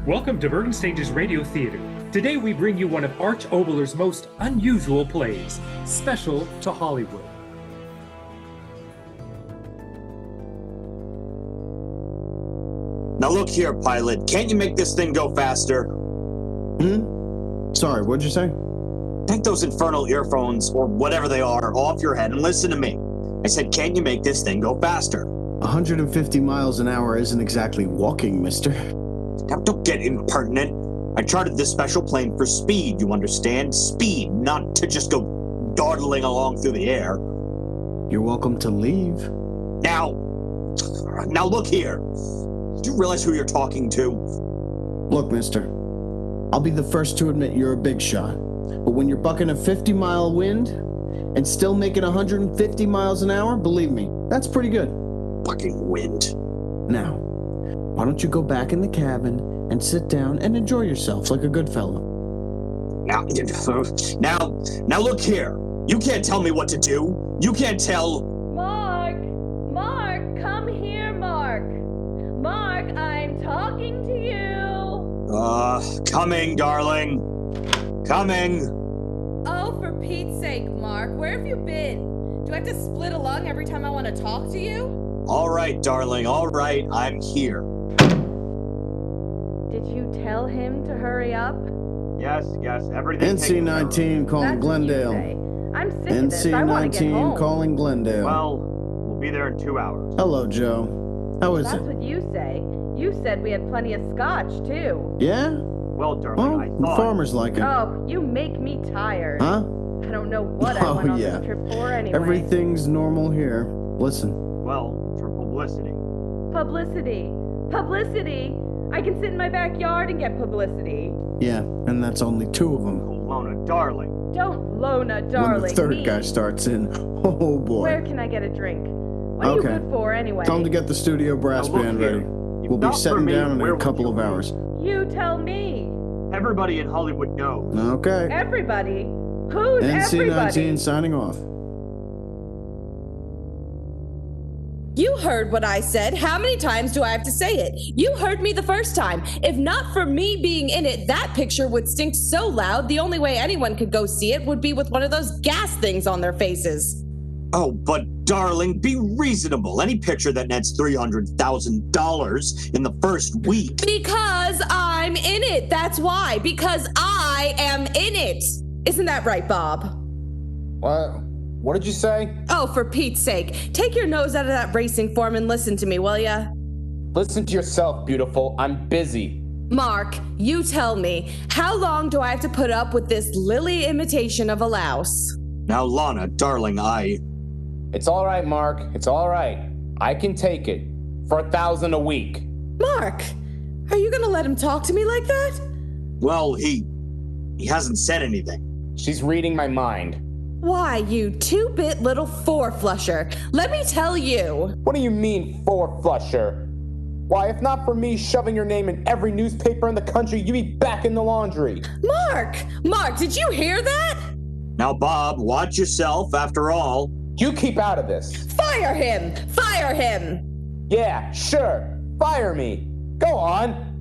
Welcome to Bergen Stage's Radio Theater. Today we bring you one of Arch Oboler's most unusual plays, Special to Hollywood. Now look here, pilot. Can't you make this thing go faster? Sorry, what'd you say? Take those infernal earphones, or whatever they are, off your head and listen to me. I said, can't you make this thing go faster? 150 miles an hour isn't exactly walking, mister. Now don't get impertinent. I chartered this special plane for speed, you understand? Speed, not to just go dawdling along through the air. You're welcome to leave. Now look here. Do you realize who you're talking to? Look, mister, I'll be the first to admit you're a big shot. But when you're bucking a 50-mile wind and still making 150 miles an hour, believe me, that's pretty good. Fucking wind. Now, why don't you go back in the cabin and sit down and enjoy yourself like a good fellow? Now look here. You can't tell me what to do. You can't tell... Mark, come here, Mark. Mark, I'm talking to you. Coming, darling. Coming. Oh, for Pete's sake, Mark, where have you been? Do I have to split a lung every time I want to talk to you? All right, darling, all right, I'm here. Did you tell him to hurry up? Yes, everything. NC-19 calling That's Glendale. What you say. I'm sick of this. I want to get home. NC-19 calling Glendale. Well, we'll be there in 2 hours. Hello, Joe. How is That's it? what you say. You said we had plenty of scotch, too. Yeah? Well, darling, I Well, thought... farmers like it. Oh, you make me tired. Huh? I don't know what I went on this trip for anyway. Everything's normal here. Listen. Well, for publicity. Publicity? I can sit in my backyard and get publicity. Yeah, and that's only 2 of them. Oh, Lona, darling. Don't Lona, darling. When the third me. guy starts in, oh boy. Where can I get a drink? What are you good for anyway? Tell him to get the studio brass Now, look band here. ready. If We'll be not for setting me, down in where a would couple you of be? hours. You tell me. Everybody in Hollywood knows. Okay. Everybody? Who's everybody? NC-19 signing off. You heard what I said. How many times do I have to say it? You heard me the first time. If not for me being in it, that picture would stink so loud, the only way anyone could go see it would be with one of those gas things on their faces. Oh, but darling, be reasonable. Any picture that nets $300,000 in the first week. Because I'm in it. That's why. Because I am in it. Isn't that right, Bob? What did you say? Oh, for Pete's sake. Take your nose out of that racing form and listen to me, will ya? Listen to yourself, beautiful. I'm busy. Mark, you tell me, how long do I have to put up with this lily imitation of a louse? Now, Lana, darling, It's all right, Mark. It's all right. I can take it. For $1,000 a week. Mark, are you gonna let him talk to me like that? well, he hasn't said anything. She's reading my mind. Why, you two-bit little four-flusher. Let me tell you. What do you mean, four-flusher? Why, if not for me shoving your name in every newspaper in the country, you'd be back in the laundry. Mark, did you hear that? Now, Bob, watch yourself, after all. You keep out of this. Fire him! Yeah, sure. Fire me. Go on.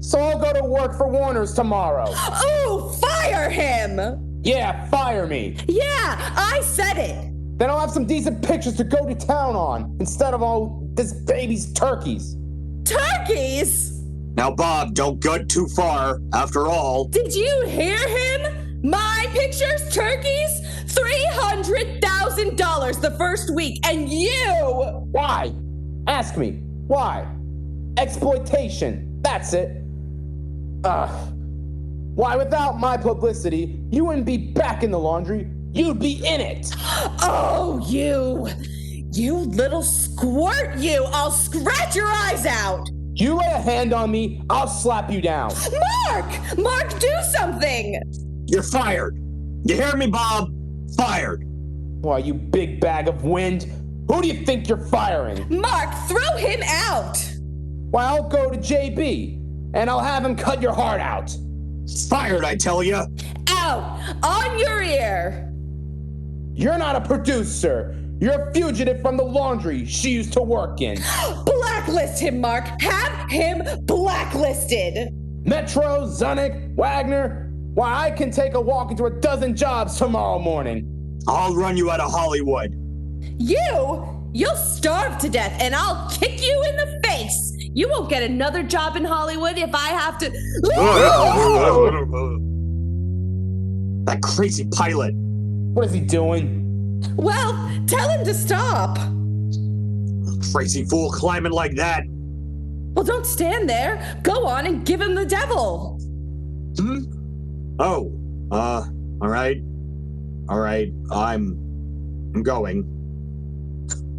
So I'll go to work for Warner's tomorrow. Oh, fire him! Yeah, fire me. Yeah, I said it. Then I'll have some decent pictures to go to town on, instead of all this baby's turkeys. Turkeys? Now, Bob, don't go too far, after all. Did you hear him? My pictures, turkeys? $300,000 the first week, and you! Why? Ask me. Why? Exploitation. That's it. Why, without my publicity, you wouldn't be back in the laundry. You'd be in it. Oh, you little squirt, you! I'll scratch your eyes out! You lay a hand on me, I'll slap you down. Mark, do something! You're fired. You hear me, Bob? Fired. Why, you big bag of wind. Who do you think you're firing? Mark, throw him out! Why, I'll go to JB, and I'll have him cut your heart out. Fired, I tell you. Out! On your ear! You're not a producer. You're a fugitive from the laundry she used to work in. Blacklist him, Mark! Have him blacklisted! Metro, Zunich, Wagner. Why, I can take a walk into a dozen jobs tomorrow morning. I'll run you out of Hollywood. You'll starve to death and I'll kick you in the face. You won't get another job in Hollywood if I have to. That crazy pilot. What is he doing? Well, tell him to stop. Crazy fool climbing like that. Well, don't stand there. Go on and give him the devil. Oh, all right. I'm going.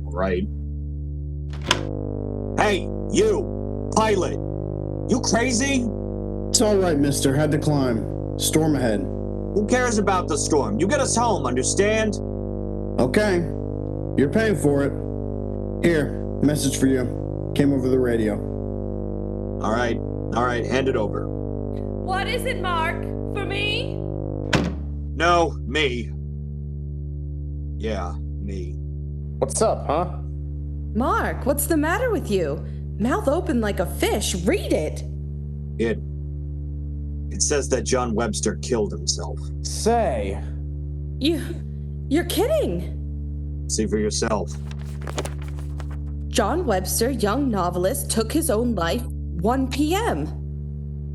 All right. Hey, you, pilot. You crazy? It's all right, mister. Had to climb. Storm ahead. Who cares about the storm? You get us home, understand? Okay. You're paying for it. Here, message for you. Came over the radio. All right, hand it over. What is it, Mark? For me? No, me. Yeah, me. What's up, huh? Mark, what's the matter with you? Mouth open like a fish. Read it. It says that John Webster killed himself. Say. You're kidding. See for yourself. John Webster, young novelist, took his own life 1 p.m.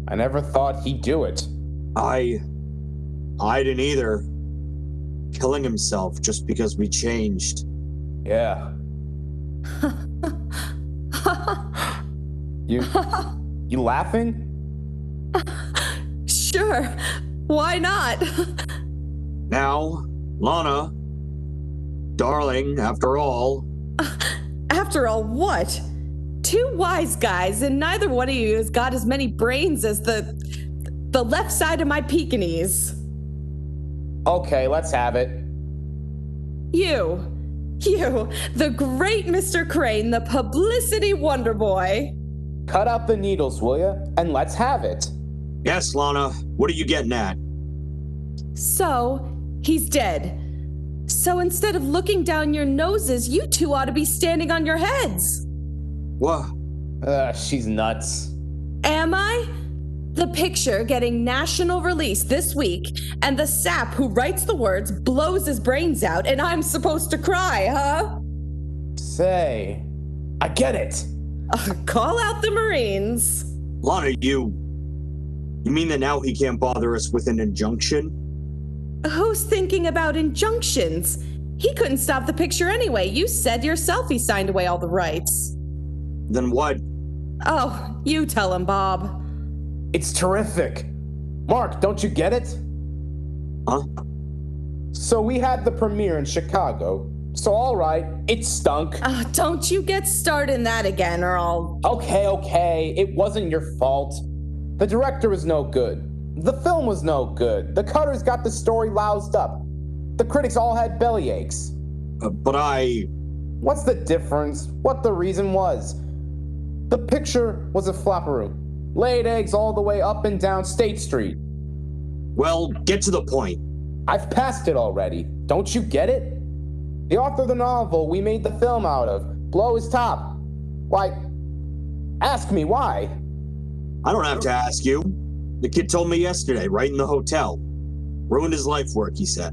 I never thought he'd do it. I didn't either. Killing himself just because we changed. Yeah. You laughing? Sure. Why not? Now, Lana, darling, after all. After all, what? 2 wise guys, and neither one of you has got as many brains as the left side of my Pekingese. Okay, let's have it. You, the great Mr. Crane, the publicity wonder boy. Cut out the needles, will ya? And let's have it. Yes, Lana, what are you getting at? So, he's dead. So instead of looking down your noses, you two ought to be standing on your heads. What? She's nuts. Am I? The picture getting national release this week, and the sap who writes the words blows his brains out, and I'm supposed to cry, huh? Say, I get it. Call out the Marines. Lana, you mean that now he can't bother us with an injunction? Who's thinking about injunctions? He couldn't stop the picture anyway. You said yourself he signed away all the rights. Then what? Oh, you tell him, Bob. It's terrific. Mark, don't you get it? Huh? So we had the premiere in Chicago. So all right, it stunk. Don't you get started that again, or I'll... Okay, it wasn't your fault. The director was no good. The film was no good. The cutters got the story loused up. The critics all had belly aches. But What's the difference? What the reason was? The picture was a flopperoo. Laid eggs all the way up and down State Street. Well, get to the point. I've passed it already. Don't you get it? The author of the novel we made the film out of. Blow his top. Why? Ask me why. I don't have to ask you. The kid told me yesterday, right in the hotel. Ruined his life work, he said.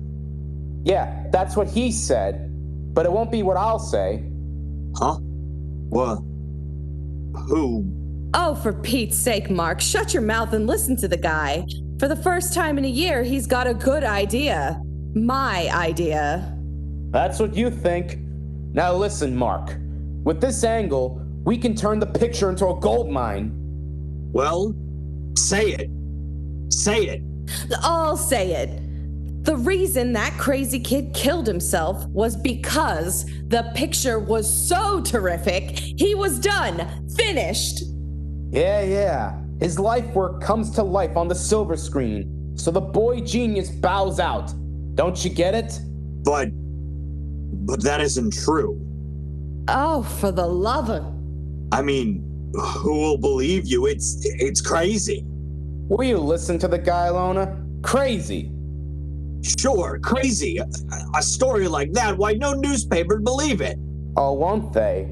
Yeah, that's what he said. But it won't be what I'll say. Huh? What? Who? Oh, for Pete's sake, Mark, shut your mouth and listen to the guy. For the first time in a year, he's got a good idea. My idea. That's what you think. Now listen, Mark. With this angle, we can turn the picture into a gold mine. Well, say it. Say it. I'll say it. The reason that crazy kid killed himself was because the picture was so terrific, he was done. Finished. Yeah. His life work comes to life on the silver screen, so the boy genius bows out. Don't you get it? But that isn't true. Oh, for the love of... I mean, who will believe you? It's crazy. Will you listen to the guy, Lona? Crazy. Sure, crazy. A story like that, why no newspaper'd believe it. Oh, won't they?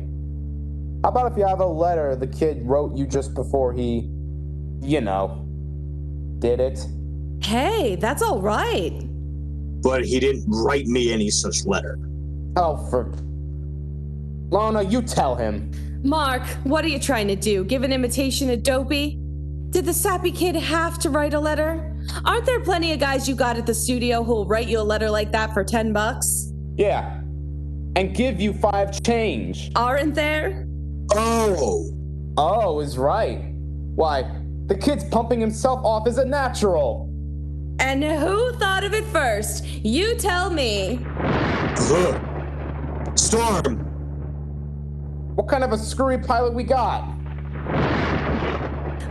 How about if you have a letter the kid wrote you just before he you know, did it. Hey, that's all right. But he didn't write me any such letter. Oh, for... Lana, you tell him. Mark, what are you trying to do? Give an imitation of Dopey? Did the sappy kid have to write a letter? Aren't there plenty of guys you got at the studio who'll write you a letter like that for $10? Yeah. And give you 5 change. Aren't there? Oh is right. Why, the kid's pumping himself off as a natural. And who thought of it first? You tell me. Storm! What kind of a screwy pilot we got?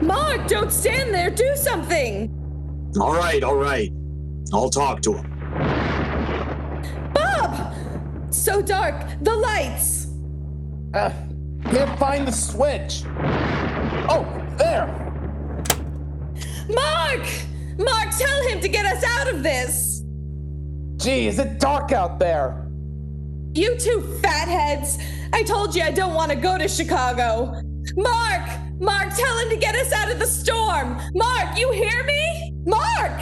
Mark, don't stand there. Do something. All right. I'll talk to him. Bob! So dark. The lights. Can't find the switch. Oh, there. Mark! Mark, tell him to get us out of this. Gee, is it dark out there? You two fatheads. I told you I don't want to go to Chicago. Mark! Mark, tell him to get us out of the storm. Mark, you hear me? Mark!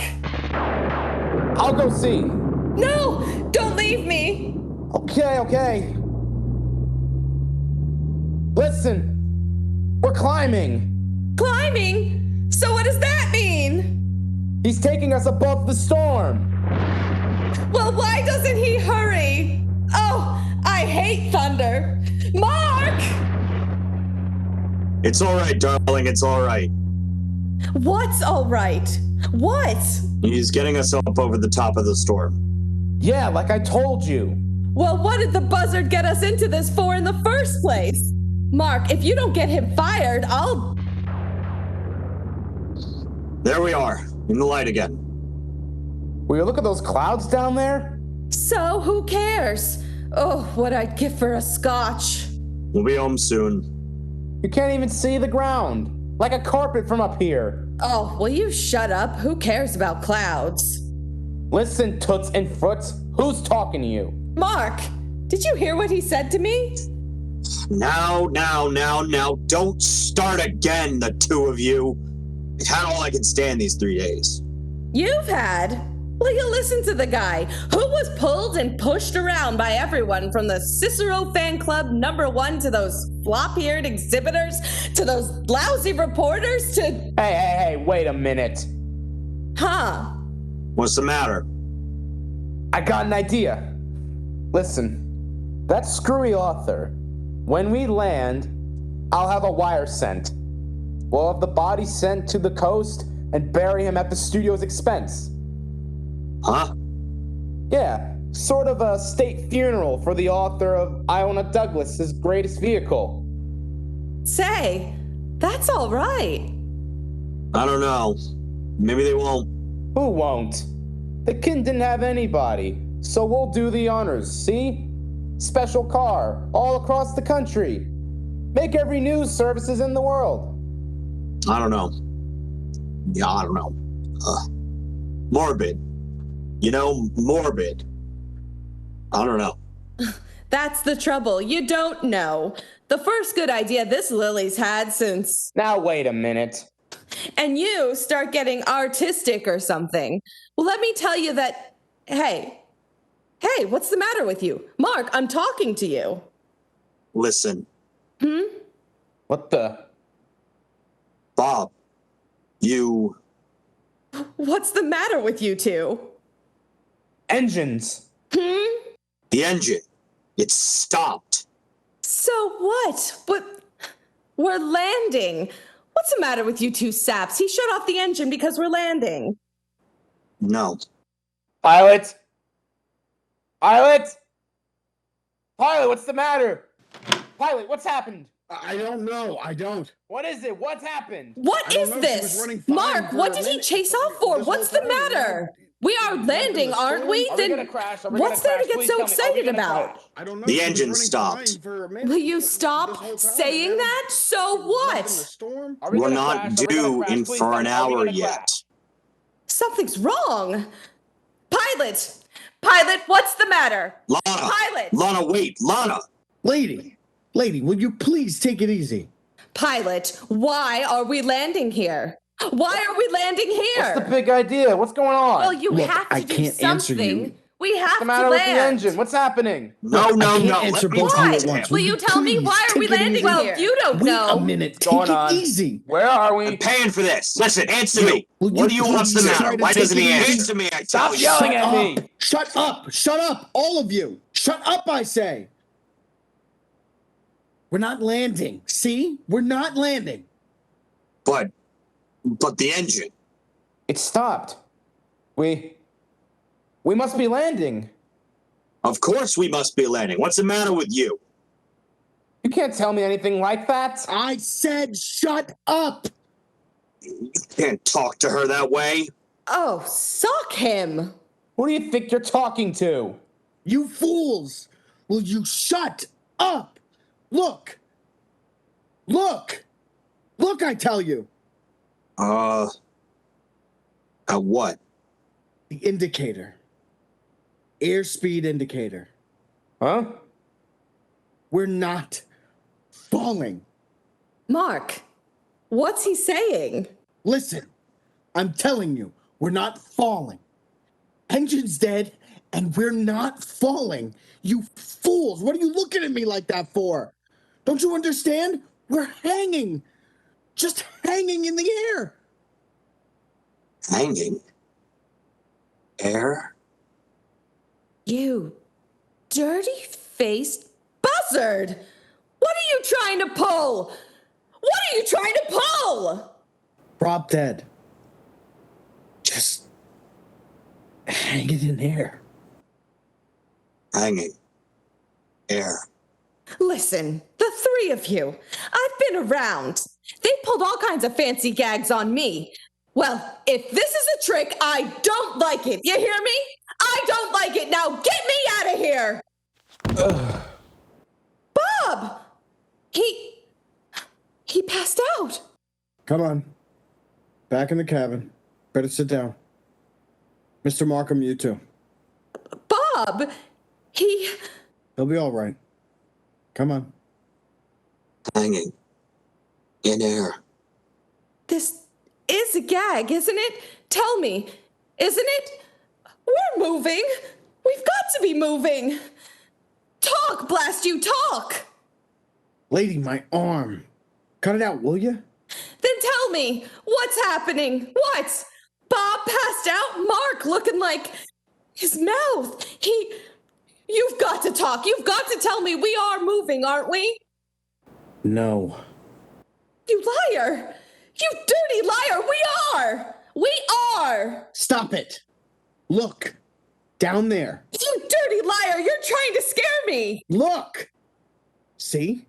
I'll go see. No, don't leave me. Okay. Listen, we're climbing. Climbing? So what does that mean? He's taking us above the storm. Well, why doesn't he hurry? Oh, I hate thunder. Mark! It's all right, darling. It's all right. What's all right? What? He's getting us up over the top of the storm. Yeah, like I told you. Well, what did the buzzard get us into this for in the first place? Mark, if you don't get him fired, I'll... There we are, in the light again. Will you look at those clouds down there? So, who cares? Oh, what I'd give for a scotch. We'll be home soon. You can't even see the ground. Like a carpet from up here. Oh, will you shut up? Who cares about clouds? Listen, Toots and Foots, who's talking to you? Mark, did you hear what he said to me? Now, don't start again, the two of you. I've had all I can stand these 3 days. You've had? Will you listen to the guy who was pulled and pushed around by everyone from the Cicero fan club #1 to those flop-eared exhibitors to those lousy reporters to... Hey, wait a minute. Huh? What's the matter? I got an idea. Listen, that screwy author, when we land, I'll have a wire sent. We'll have the body sent to the coast and bury him at the studio's expense. Huh? Yeah, sort of a state funeral for the author of Iona Douglas's greatest vehicle. Say, that's all right. I don't know. Maybe they won't. Who won't? The kid didn't have anybody, so we'll do the honors, see? Special car, all across the country. Make every news services in the world. I don't know. Yeah, I don't know. Morbid. You know, morbid. I don't know. That's the trouble. You don't know. The first good idea this Lily's had since... Now wait a minute. And you start getting artistic or something. Well, let me tell you that... Hey, what's the matter with you? Mark, I'm talking to you. Listen. What the? Bob, you... What's the matter with you two? Engines. The engine. It stopped. So what? We're landing. What's the matter with you two saps? He shut off the engine because we're landing. No. Pilot! Pilot! Pilot, what's the matter? Pilot, what's happened? I don't know. I don't. What is it? What's happened? What is this? Mark, what did he chase off for? What's the matter? We are landing, aren't we? Are we Then gonna crash? Are we what's gonna there to crash? get Please so tell me, are we excited gonna about? crash? I don't know. The He was engine running stopped. fine for a minute. Will you This stop whole time, saying man. that? So In the what? storm. Are we We're gonna not crash? Are we gonna due crash? in Please for tell an me, are we hour gonna yet. crash? Something's wrong. Pilot, what's the matter? Lana! Pilot! Lana, wait! Lana! Lady, will you please take it easy? Pilot, why are we landing here? Why are we landing here? What's the big idea? What's going on? Well, you Look, have to I do can't answer something. you. We have What's the to matter with land. the engine? What's happening? No, I no, can't no. answer Let me both of talk you at to once. him. Will you tell me please why are we take it landing? easy? Well, you don't Wait know. a minute. What's going Take it on? easy. Where are I'm we? paying for this. Listen, answer me. Will What do you you want's the please matter? try to Why take doesn't it he easy? answer me? I tell Stop you. yelling Shut at up! me. Shut up! Shut up! All of you! Shut up, I say! We're not landing. See? We're not landing. But the engine. It stopped. We must be landing. Of course we must be landing. What's the matter with you? You can't tell me anything like that. I said shut up! You can't talk to her that way. Oh, suck him. Who do you think you're talking to? You fools! Will you shut up? Look! Look! Look, I tell you! At what? The indicator. Airspeed indicator. Huh? We're not falling. Mark, what's he saying? Listen, I'm telling you, we're not falling. Engine's dead, and we're not falling. You fools! What are you looking at me like that for? Don't you understand? We're hanging. Just hanging in the air. Hanging? Air? You dirty-faced buzzard! What are you trying to pull? What are you trying to pull? Drop dead. Just hanging in air. Hanging. Air. Listen, the three of you, I've been around. They pulled all kinds of fancy gags on me. Well, if this is a trick, I don't like it. You hear me? I don't like it. Now get me out of here. Bob! He passed out. Come on. Back in the cabin. Better sit down. Mr. Markham, you too. Bob! He'll be all right. Come on. Hanging. In air. This is a gag, isn't it? Tell me, isn't it? We're moving. We've got to be moving. Talk, blast you, talk. Lady, my arm. Cut it out, will you? Then tell me, what's happening? What? Bob passed out? Mark looking like his mouth. You've got to talk. You've got to tell me we are moving, aren't we? No. You liar. You dirty liar. We are. We are. Stop it. Look. Down there. You dirty liar. You're trying to scare me. Look. See?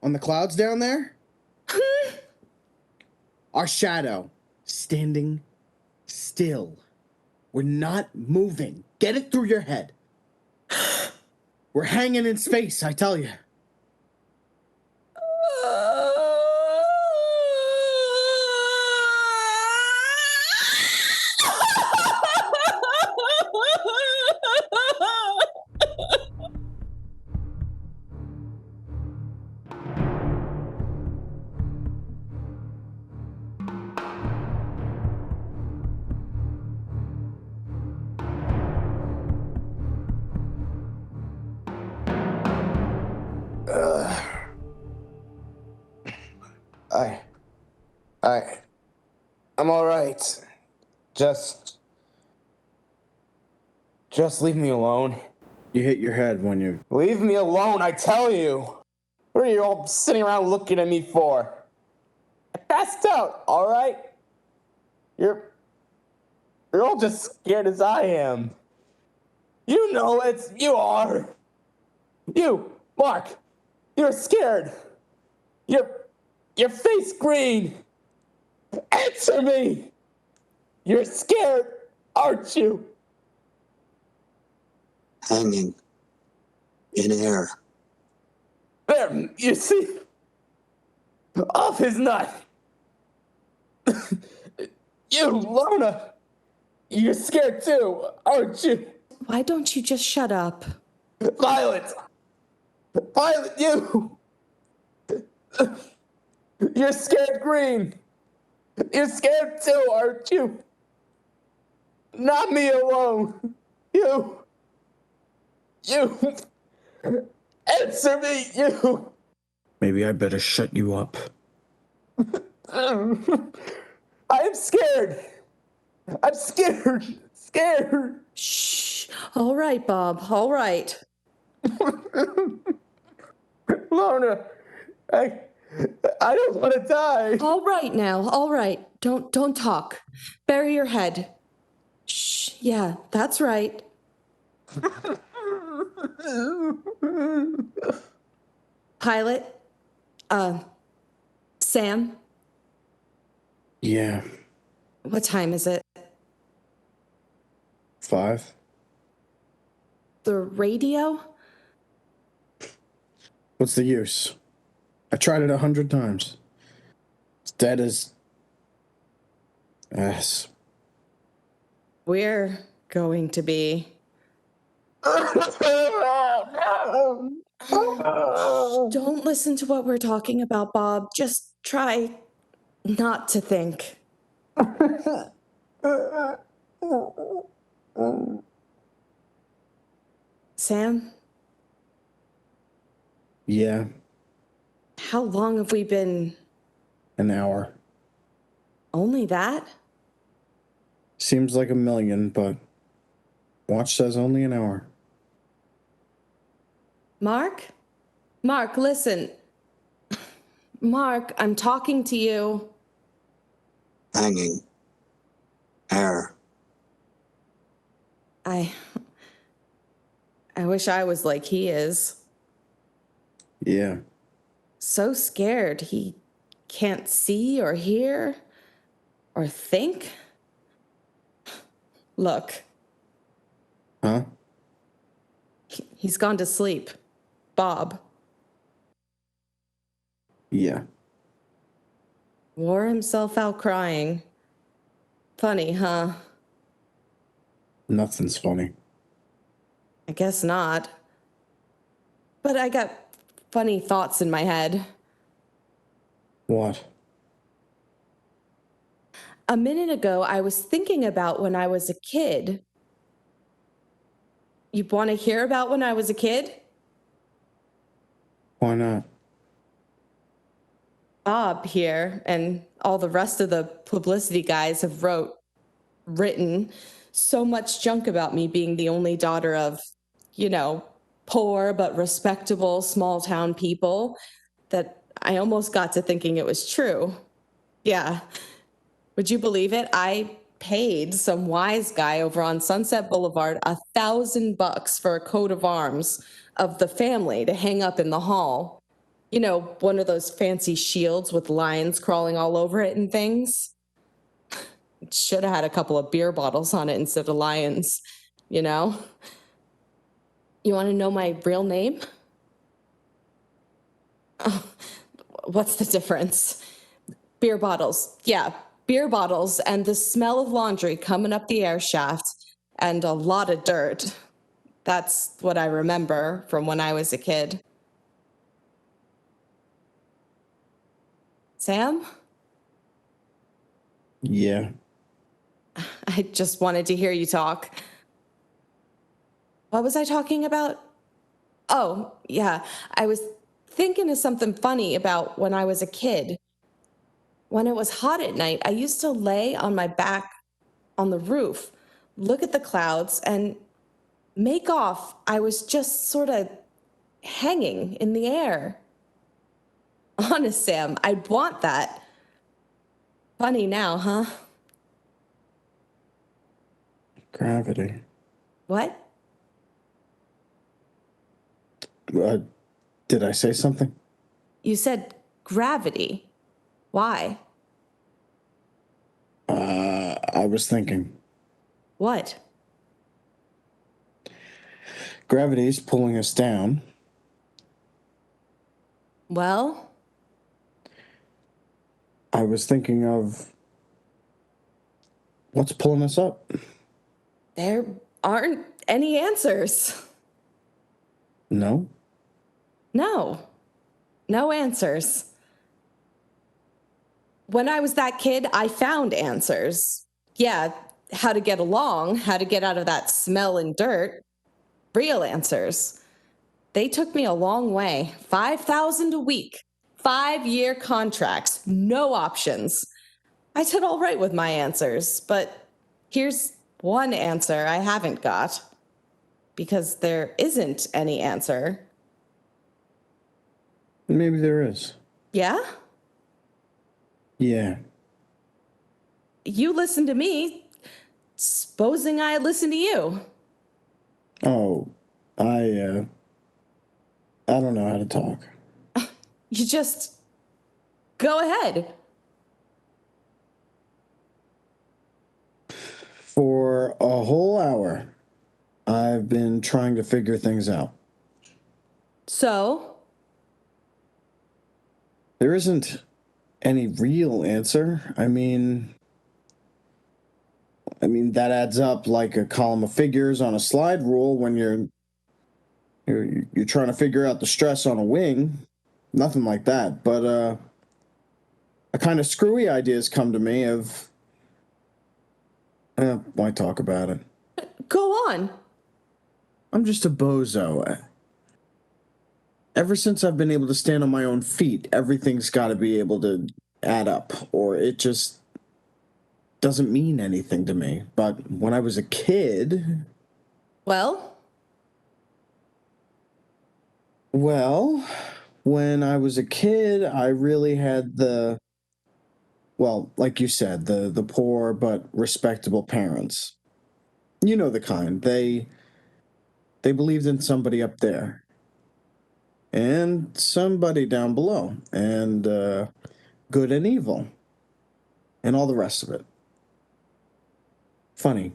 On the clouds down there? Our shadow. Standing still. We're not moving. Get it through your head. We're hanging in space, I tell you. I'm all right. Just leave me alone. You hit your head when you... Leave me alone, I tell you. What are you all sitting around looking at me for? I passed out, all right? You're all just scared as I am. You know it. You are. You, Mark, you're scared. Your face green. Answer me. You're scared, aren't you? Hanging. In air. There, you see? Off his nut. You, Lona. You're scared too, aren't you? Why don't you just shut up? Violet! Violet, you! You're scared green! You're scared too, aren't you? Not me alone. You. Answer me, you. Maybe I better shut you up. I am scared. I'm scared. Scared. Shh. All right, Bob. All right. Lorna, I don't want to die. All right now. All right. Don't talk. Bury your head. Shh. Yeah, that's right. Pilot. Sam. Yeah. What time is it? 5. The radio? What's the use? I tried it 100 times. It's dead as ass. We're going to be. Don't listen to what we're talking about, Bob. Just try not to think. Sam, Yeah, how long have we been? an hour. Only that? Seems like a million, but watch says only an hour. Mark? Mark, listen. Mark, I'm talking to you. Hanging. Air. I wish I was like he is. Yeah. So scared he can't see or hear or think. Look, Huh? he's gone to sleep. Bob. Yeah. Wore himself out crying. Funny, huh? Nothing's funny. I guess not. But I got funny thoughts in my head. What? A minute ago, I was thinking about when I was a kid. You want to hear about when I was a kid? Why not? Bob here and all the rest of the publicity guys have written so much junk about me being the only daughter of, poor but respectable small town people that I almost got to thinking it was true. Yeah. Would you believe it? I paid some wise guy over on Sunset Boulevard $1,000 for a coat of arms of the family to hang up in the hall. One of those fancy shields with lions crawling all over it and things. It should have had a couple of beer bottles on it instead of lions, You want to know my real name? Oh, what's the difference? Beer bottles. Yeah, beer bottles and the smell of laundry coming up the air shaft and a lot of dirt. That's what I remember from when I was a kid. Sam? Yeah. I just wanted to hear you talk. What was I talking about? Oh, yeah. I was thinking of something funny about when I was a kid. When it was hot at night, I used to lay on my back on the roof, look at the clouds, and make off I was just sort of hanging in the air. Honest, Sam, I'd want that. Funny now, huh? Gravity. What? Did I say something? You said gravity. Why? I was thinking. What? Gravity's pulling us down. Well? I was thinking of what's pulling us up. There aren't any answers. No? No. No answers. When I was that kid, I found answers. Yeah, how to get along, how to get out of that smell and dirt. Real answers. They took me a long way. 5,000 a week. 5-year contracts. No options. I did all right with my answers, but here's one answer I haven't got. Because there isn't any answer. Maybe there is. Yeah? Yeah. You listen to me. Supposing I listen to you. Oh, I don't know how to talk. You just go ahead. For a whole hour, I've been trying to figure things out. So? There isn't any real answer. I mean, that adds up like a column of figures on a slide rule when you're trying to figure out the stress on a wing. Nothing like that. But a kind of screwy ideas come to me of why talk about it? Go on. I'm just a bozo. Ever since I've been able to stand on my own feet, everything's got to be able to add up, or it just doesn't mean anything to me. But when I was a kid... Well, when I was a kid, I really had like you said, the poor but respectable parents. You know the kind. They believed in somebody up there. And somebody down below. And good and evil. And all the rest of it. Funny.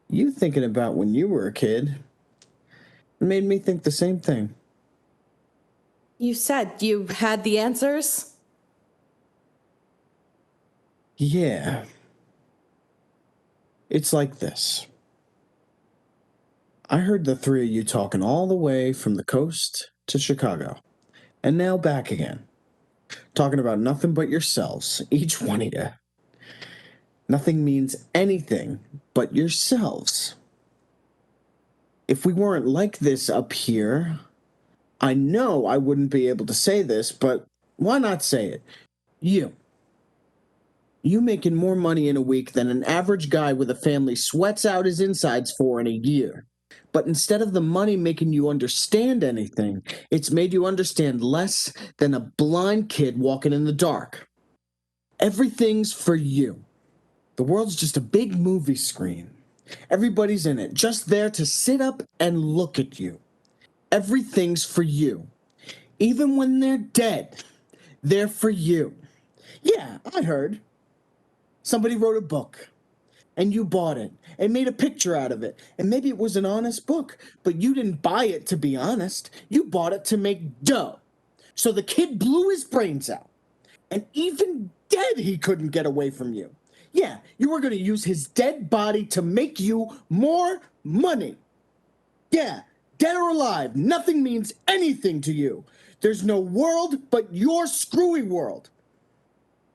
You thinking about when you were a kid made me think the same thing. you said you had the answers? Yeah. It's like this. I heard the three of you talking all the way from the coast to Chicago, and now back again. Talking about nothing but yourselves, each one of you. Nothing means anything but yourselves. If we weren't like this up here, I know I wouldn't be able to say this, but why not say it? You making more money in a week than an average guy with a family sweats out his insides for in a year. But instead of the money making you understand anything, it's made you understand less than a blind kid walking in the dark. Everything's for you. The world's just a big movie screen. Everybody's in it, just there to sit up and look at you. Everything's for you. Even when they're dead, they're for you. Yeah, I heard. Somebody wrote a book, and you bought it, and made a picture out of it, and maybe it was an honest book, but you didn't buy it to be honest. You bought it to make dough. So the kid blew his brains out, and even dead he couldn't get away from you. Yeah, you were going to use his dead body to make you more money. Yeah, dead or alive, nothing means anything to you. There's no world but your screwy world.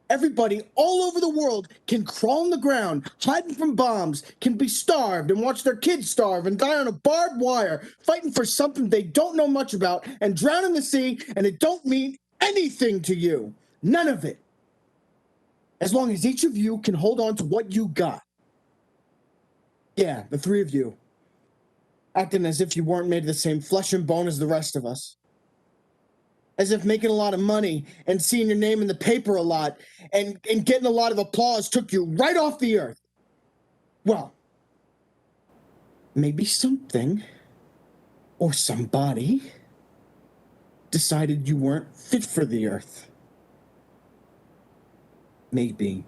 Everybody all over the world can crawl on the ground, hiding from bombs, can be starved and watch their kids starve and die on a barbed wire, fighting for something they don't know much about, and drown in the sea, and it don't mean anything to you. None of it. As long as each of you can hold on to what you got. Yeah, the three of you. Acting as if you weren't made of the same flesh and bone as the rest of us. As if making a lot of money and seeing your name in the paper a lot and getting a lot of applause took you right off the earth. Well, maybe something or somebody decided you weren't fit for the earth. Maybe.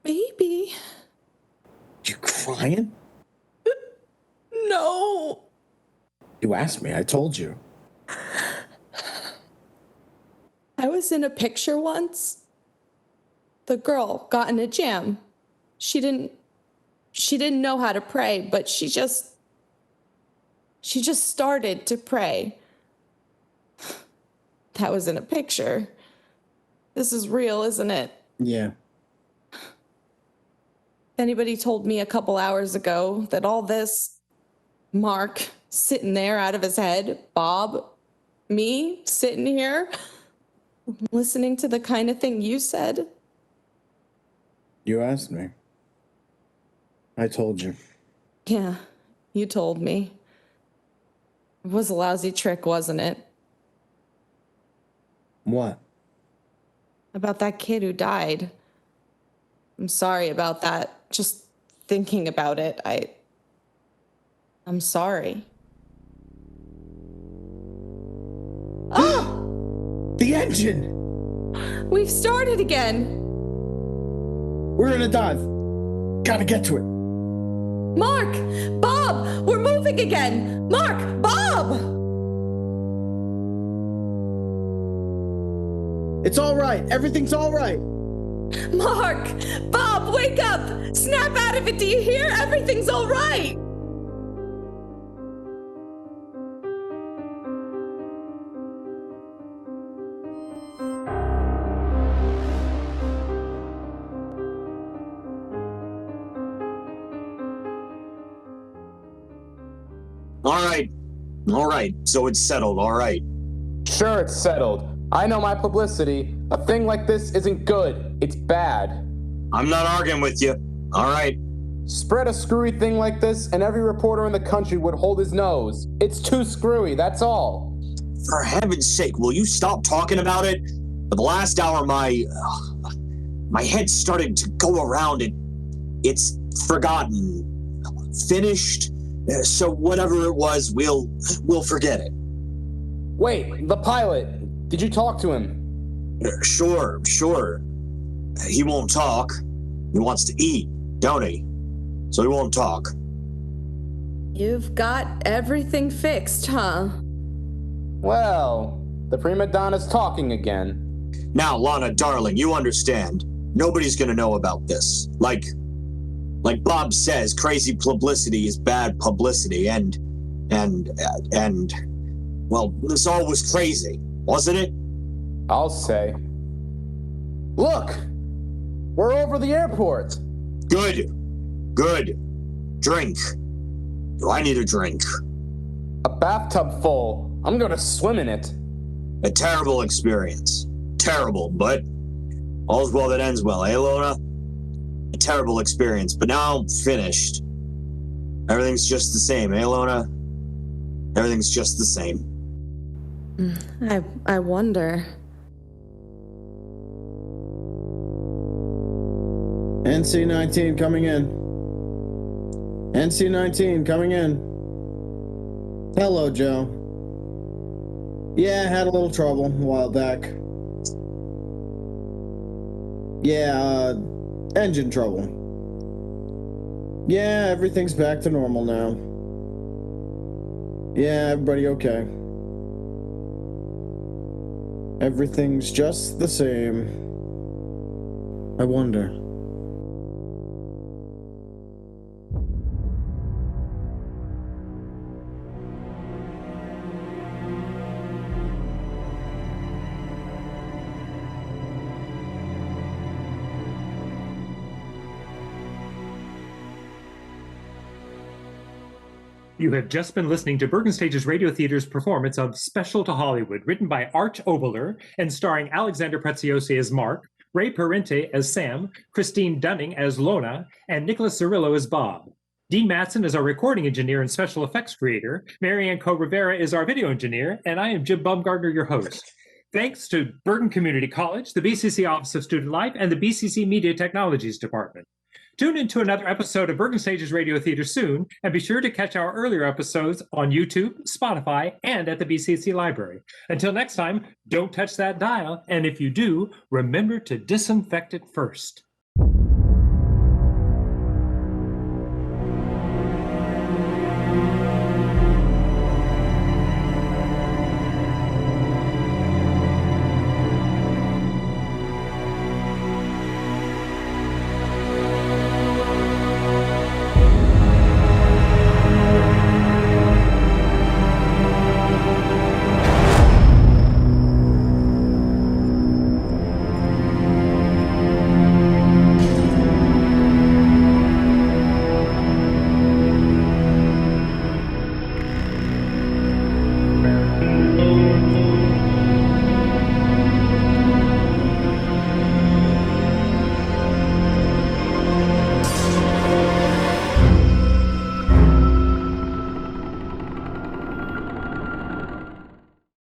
Maybe. You crying? No. You asked me, I told you. I was in a picture once. The girl got in a jam. She didn't know how to pray, but she just started to pray. That was in a picture. This is real, isn't it? Yeah. Anybody told me a couple hours ago that all this, Mark sitting there out of his head, Bob, me sitting here, listening to the kind of thing you said. You asked me. I told you. Yeah, you told me. It was a lousy trick, wasn't it? What? About that kid who died. I'm sorry about that. Just thinking about it, I'm sorry. Ah! The engine! We've started again! We're in a dive. Gotta get to it. Mark! Bob! We're moving again! Mark! Bob! It's all right. Everything's all right. Mark! Bob, wake up! Snap out of it, do you hear? Everything's all right! All right. So it's settled, all right. Sure, it's settled. I know my publicity. A thing like this isn't good. It's bad. I'm not arguing with you. All right. Spread a screwy thing like this, and every reporter in the country would hold his nose. It's too screwy, that's all. For heaven's sake, will you stop talking about it? For the last hour, my head started to go around it. It's forgotten, finished. So whatever it was, we'll forget it. Wait, the pilot. Did you talk to him? Sure. He won't talk. He wants to eat, don't he? So he won't talk. You've got everything fixed, huh? Well, the prima donna's talking again. Now, Lana, darling, you understand. Nobody's gonna know about this. Like Bob says, crazy publicity is bad publicity, and well, this all was crazy, wasn't it? I'll say. Look! We're over the airport! Good. Drink. Do I need a drink? A bathtub full. I'm gonna swim in it. A terrible experience. Terrible, but all's well that ends well, eh, Lona? A terrible experience, but now I'm finished. Everything's just the same, eh, Lona? Everything's just the same. I wonder. NC-19 coming in. NC-19 coming in. Hello, Joe. Yeah, I had a little trouble a while back. Yeah, engine trouble. Yeah, everything's back to normal now. Yeah, everybody okay. Everything's just the same. I wonder. You have just been listening to Bergen Stage's Radio Theater's performance of Special to Hollywood, written by Arch Oboler and starring Alexander Preziosi as Mark, Ray Parente as Sam, Christine Dunning as Lona, and Nicholas Cirillo as Bob. Dean Matson is our recording engineer and special effects creator, Marianne Co-Rivera is our video engineer, and I am Jim Baumgartner, your host. Thanks to Bergen Community College, the BCC Office of Student Life, and the BCC Media Technologies Department. Tune in to another episode of Bergen Stage's Radio Theater soon, and be sure to catch our earlier episodes on YouTube, Spotify, and at the BCC Library. Until next time, don't touch that dial, and if you do, remember to disinfect it first.